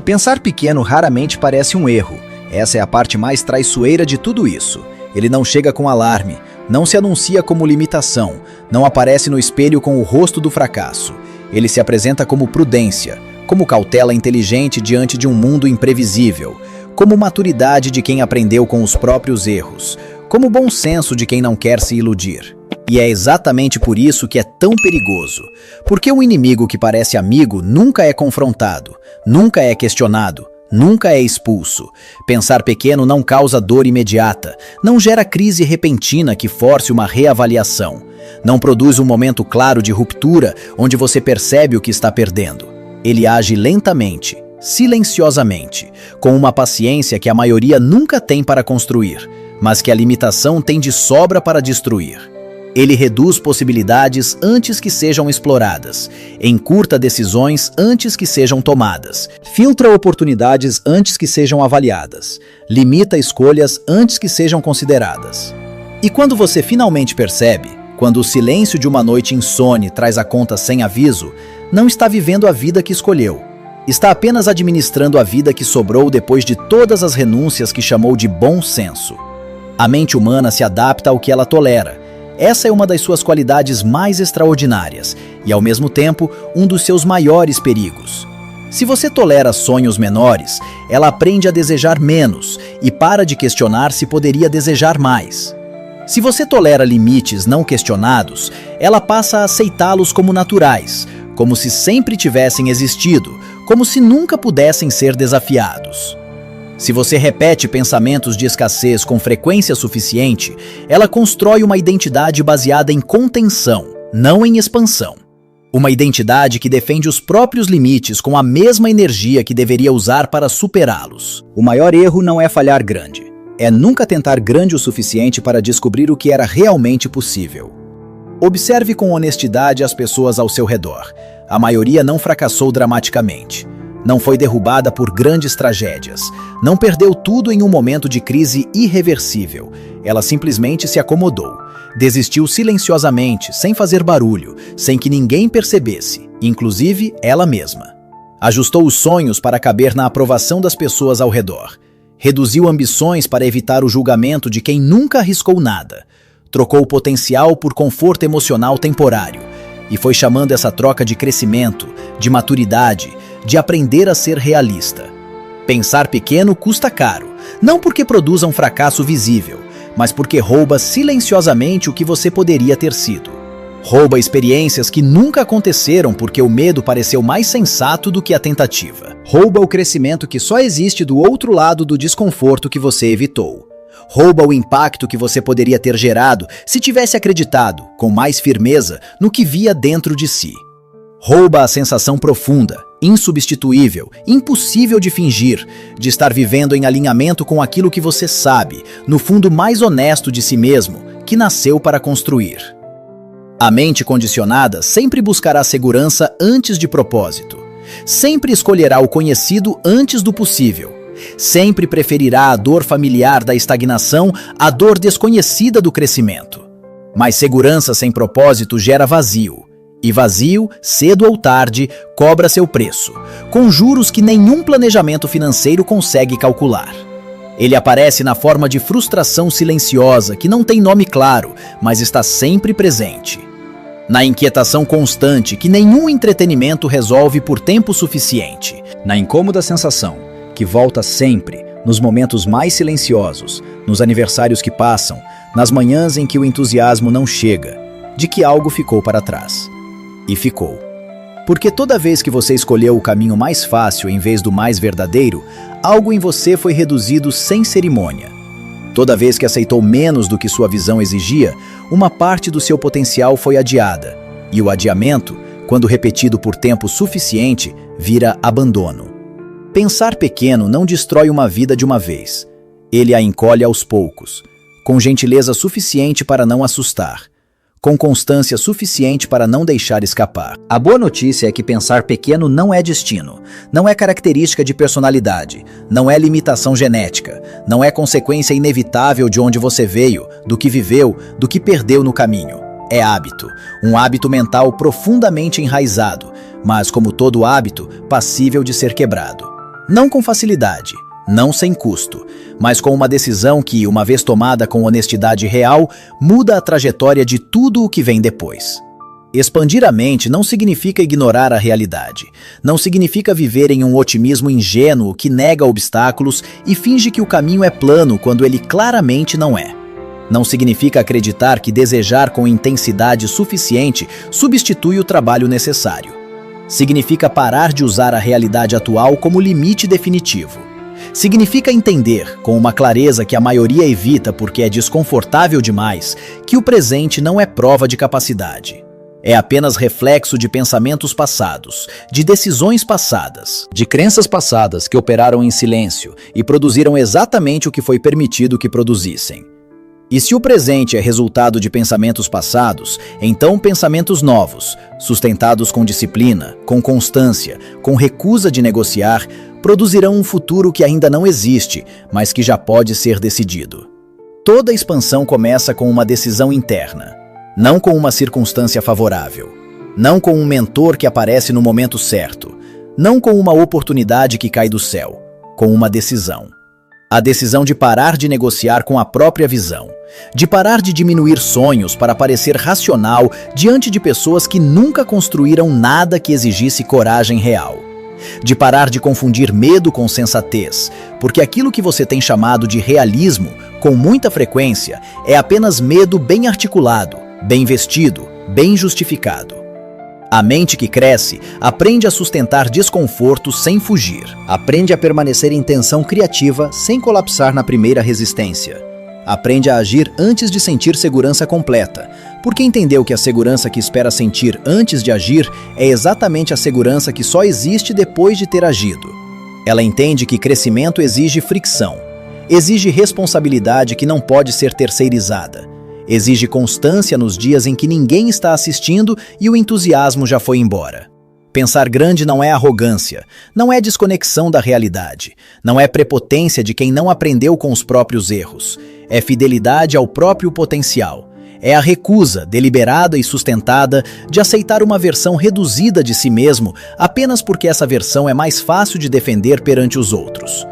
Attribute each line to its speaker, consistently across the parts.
Speaker 1: Pensar pequeno raramente parece um erro. Essa é a parte mais traiçoeira de tudo isso. Ele não chega com alarme, não se anuncia como limitação, não aparece no espelho com o rosto do fracasso. Ele se apresenta como prudência, como cautela inteligente diante de um mundo imprevisível, como maturidade de quem aprendeu com os próprios erros, como bom senso de quem não quer se iludir. E é exatamente por isso que é tão perigoso, porque um inimigo que parece amigo nunca é confrontado, nunca é questionado, nunca é expulso. Pensar pequeno não causa dor imediata, não gera crise repentina que force uma reavaliação, não produz um momento claro de ruptura onde você percebe o que está perdendo. Ele age lentamente, silenciosamente, com uma paciência que a maioria nunca tem para construir, mas que a limitação tem de sobra para destruir. Ele reduz possibilidades antes que sejam exploradas, encurta decisões antes que sejam tomadas, filtra oportunidades antes que sejam avaliadas, limita escolhas antes que sejam consideradas. E quando você finalmente percebe, quando o silêncio de uma noite insone traz a conta sem aviso, não está vivendo a vida que escolheu. Está apenas administrando a vida que sobrou depois de todas as renúncias que chamou de bom senso. A mente humana se adapta ao que ela tolera. Essa é uma das suas qualidades mais extraordinárias e, ao mesmo tempo, um dos seus maiores perigos. Se você tolera sonhos menores, ela aprende a desejar menos e para de questionar se poderia desejar mais. Se você tolera limites não questionados, ela passa a aceitá-los como naturais, como se sempre tivessem existido, como se nunca pudessem ser desafiados. Se você repete pensamentos de escassez com frequência suficiente, ela constrói uma identidade baseada em contenção, não em expansão. Uma identidade que defende os próprios limites com a mesma energia que deveria usar para superá-los. O maior erro não é falhar grande, é nunca tentar grande o suficiente para descobrir o que era realmente possível. Observe com honestidade as pessoas ao seu redor. A maioria não fracassou dramaticamente. Não foi derrubada por grandes tragédias. Não perdeu tudo em um momento de crise irreversível. Ela simplesmente se acomodou. Desistiu silenciosamente, sem fazer barulho, sem que ninguém percebesse, inclusive ela mesma. Ajustou os sonhos para caber na aprovação das pessoas ao redor. Reduziu ambições para evitar o julgamento de quem nunca arriscou nada. Trocou o potencial por conforto emocional temporário. E foi chamando essa troca de crescimento, de maturidade, de aprender a ser realista. Pensar pequeno custa caro, não porque produza um fracasso visível, mas porque rouba silenciosamente o que você poderia ter sido. Rouba experiências que nunca aconteceram porque o medo pareceu mais sensato do que a tentativa. Rouba o crescimento que só existe do outro lado do desconforto que você evitou. Rouba o impacto que você poderia ter gerado se tivesse acreditado, com mais firmeza, no que via dentro de si. Rouba a sensação profunda, insubstituível, impossível de fingir, de estar vivendo em alinhamento com aquilo que você sabe, no fundo mais honesto de si mesmo, que nasceu para construir. A mente condicionada sempre buscará segurança antes de propósito. Sempre escolherá o conhecido antes do possível. Sempre preferirá a dor familiar da estagnação à dor desconhecida do crescimento. Mas segurança sem propósito gera vazio. E vazio, cedo ou tarde, cobra seu preço, com juros que nenhum planejamento financeiro consegue calcular. Ele aparece na forma de frustração silenciosa que não tem nome claro, mas está sempre presente. Na inquietação constante que nenhum entretenimento resolve por tempo suficiente. Na incômoda sensação que volta sempre, nos momentos mais silenciosos, nos aniversários que passam, nas manhãs em que o entusiasmo não chega, de que algo ficou para trás. E ficou. Porque toda vez que você escolheu o caminho mais fácil em vez do mais verdadeiro, algo em você foi reduzido sem cerimônia. Toda vez que aceitou menos do que sua visão exigia, uma parte do seu potencial foi adiada. E o adiamento, quando repetido por tempo suficiente, vira abandono. Pensar pequeno não destrói uma vida de uma vez. Ele a encolhe aos poucos, com gentileza suficiente para não assustar, com constância suficiente para não deixar escapar. A boa notícia é que pensar pequeno não é destino, não é característica de personalidade, não é limitação genética, não é consequência inevitável de onde você veio, do que viveu, do que perdeu no caminho. É hábito, um hábito mental profundamente enraizado, mas como todo hábito, passível de ser quebrado. Não com facilidade, não sem custo, mas com uma decisão que, uma vez tomada com honestidade real, muda a trajetória de tudo o que vem depois. Expandir a mente não significa ignorar a realidade. Não significa viver em um otimismo ingênuo que nega obstáculos e finge que o caminho é plano quando ele claramente não é. Não significa acreditar que desejar com intensidade suficiente substitui o trabalho necessário. Significa parar de usar a realidade atual como limite definitivo. Significa entender, com uma clareza que a maioria evita porque é desconfortável demais, que o presente não é prova de capacidade. É apenas reflexo de pensamentos passados, de decisões passadas, de crenças passadas que operaram em silêncio e produziram exatamente o que foi permitido que produzissem. E se o presente é resultado de pensamentos passados, então pensamentos novos, sustentados com disciplina, com constância, com recusa de negociar, produzirão um futuro que ainda não existe, mas que já pode ser decidido. Toda expansão começa com uma decisão interna. Não com uma circunstância favorável, não com um mentor que aparece no momento certo, não com uma oportunidade que cai do céu, com uma decisão. A decisão de parar de negociar com a própria visão, de parar de diminuir sonhos para parecer racional diante de pessoas que nunca construíram nada que exigisse coragem real. De parar de confundir medo com sensatez, porque aquilo que você tem chamado de realismo, com muita frequência, é apenas medo bem articulado, bem vestido, bem justificado. A mente que cresce aprende a sustentar desconforto sem fugir. Aprende a permanecer em tensão criativa sem colapsar na primeira resistência. Aprende a agir antes de sentir segurança completa, porque entendeu que a segurança que espera sentir antes de agir é exatamente a segurança que só existe depois de ter agido. Ela entende que crescimento exige fricção, exige responsabilidade que não pode ser terceirizada. Exige constância nos dias em que ninguém está assistindo e o entusiasmo já foi embora. Pensar grande não é arrogância, não é desconexão da realidade, não é prepotência de quem não aprendeu com os próprios erros. É fidelidade ao próprio potencial. É a recusa, deliberada e sustentada, de aceitar uma versão reduzida de si mesmo apenas porque essa versão é mais fácil de defender perante os outros.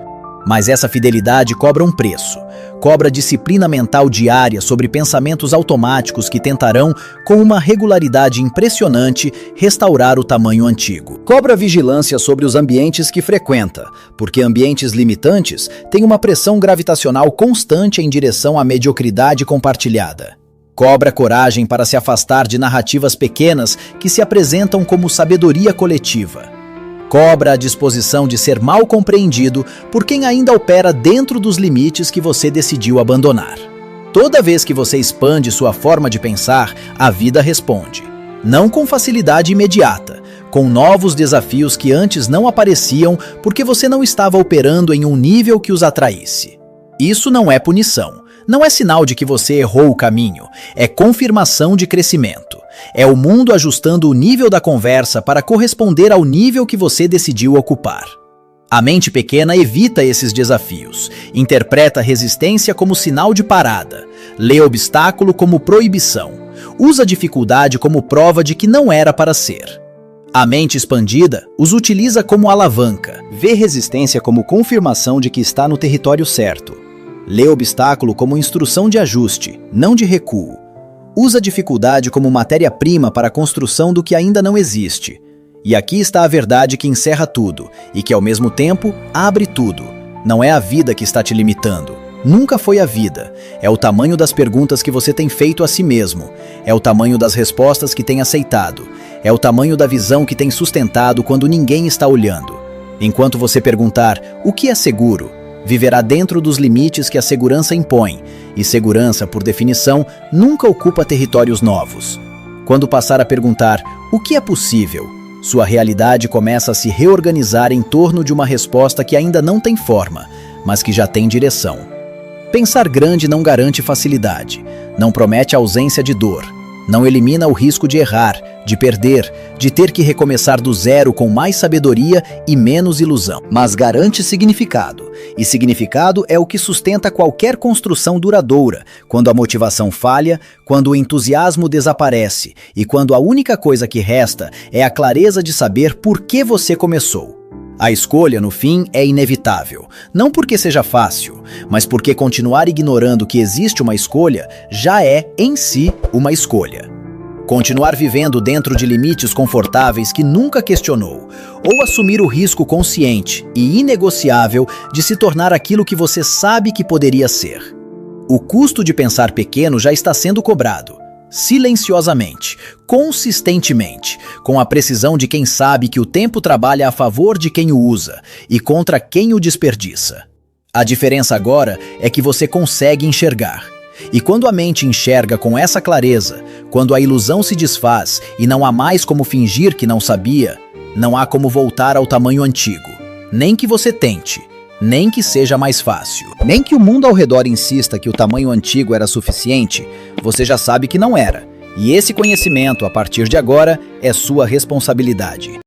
Speaker 1: Mas essa fidelidade cobra um preço. Cobra disciplina mental diária sobre pensamentos automáticos que tentarão, com uma regularidade impressionante, restaurar o tamanho antigo. Cobra vigilância sobre os ambientes que frequenta, porque ambientes limitantes têm uma pressão gravitacional constante em direção à mediocridade compartilhada. Cobra coragem para se afastar de narrativas pequenas que se apresentam como sabedoria coletiva. Cobra a disposição de ser mal compreendido por quem ainda opera dentro dos limites que você decidiu abandonar. Toda vez que você expande sua forma de pensar, a vida responde. Não com facilidade imediata, com novos desafios que antes não apareciam porque você não estava operando em um nível que os atraísse. Isso não é punição, não é sinal de que você errou o caminho, é confirmação de crescimento. É o mundo ajustando o nível da conversa para corresponder ao nível que você decidiu ocupar. A mente pequena evita esses desafios, interpreta resistência como sinal de parada, lê obstáculo como proibição, usa dificuldade como prova de que não era para ser. A mente expandida os utiliza como alavanca, vê resistência como confirmação de que está no território certo, lê obstáculo como instrução de ajuste, não de recuo. Usa dificuldade como matéria-prima para a construção do que ainda não existe. E aqui está a verdade que encerra tudo e que, ao mesmo tempo, abre tudo. Não é a vida que está te limitando. Nunca foi a vida. É o tamanho das perguntas que você tem feito a si mesmo. É o tamanho das respostas que tem aceitado. É o tamanho da visão que tem sustentado quando ninguém está olhando. Enquanto você perguntar, o que é seguro? Viverá dentro dos limites que a segurança impõe, e segurança, por definição, nunca ocupa territórios novos. Quando passar a perguntar o que é possível, sua realidade começa a se reorganizar em torno de uma resposta que ainda não tem forma, mas que já tem direção. Pensar grande não garante facilidade, não promete ausência de dor, não elimina o risco de errar, de perder, de ter que recomeçar do zero com mais sabedoria e menos ilusão. Mas garante significado, e significado é o que sustenta qualquer construção duradoura, quando a motivação falha, quando o entusiasmo desaparece e quando a única coisa que resta é a clareza de saber por que você começou. A escolha, no fim, é inevitável. Não porque seja fácil, mas porque continuar ignorando que existe uma escolha já é, em si, uma escolha. Continuar vivendo dentro de limites confortáveis que nunca questionou, ou assumir o risco consciente e inegociável de se tornar aquilo que você sabe que poderia ser. O custo de pensar pequeno já está sendo cobrado. Silenciosamente, consistentemente, com a precisão de quem sabe que o tempo trabalha a favor de quem o usa e contra quem o desperdiça. A diferença agora é que você consegue enxergar. E quando a mente enxerga com essa clareza, quando a ilusão se desfaz e não há mais como fingir que não sabia, não há como voltar ao tamanho antigo. Nem que você tente, nem que seja mais fácil. Nem que o mundo ao redor insista que o tamanho antigo era suficiente, você já sabe que não era. E esse conhecimento, a partir de agora, é sua responsabilidade.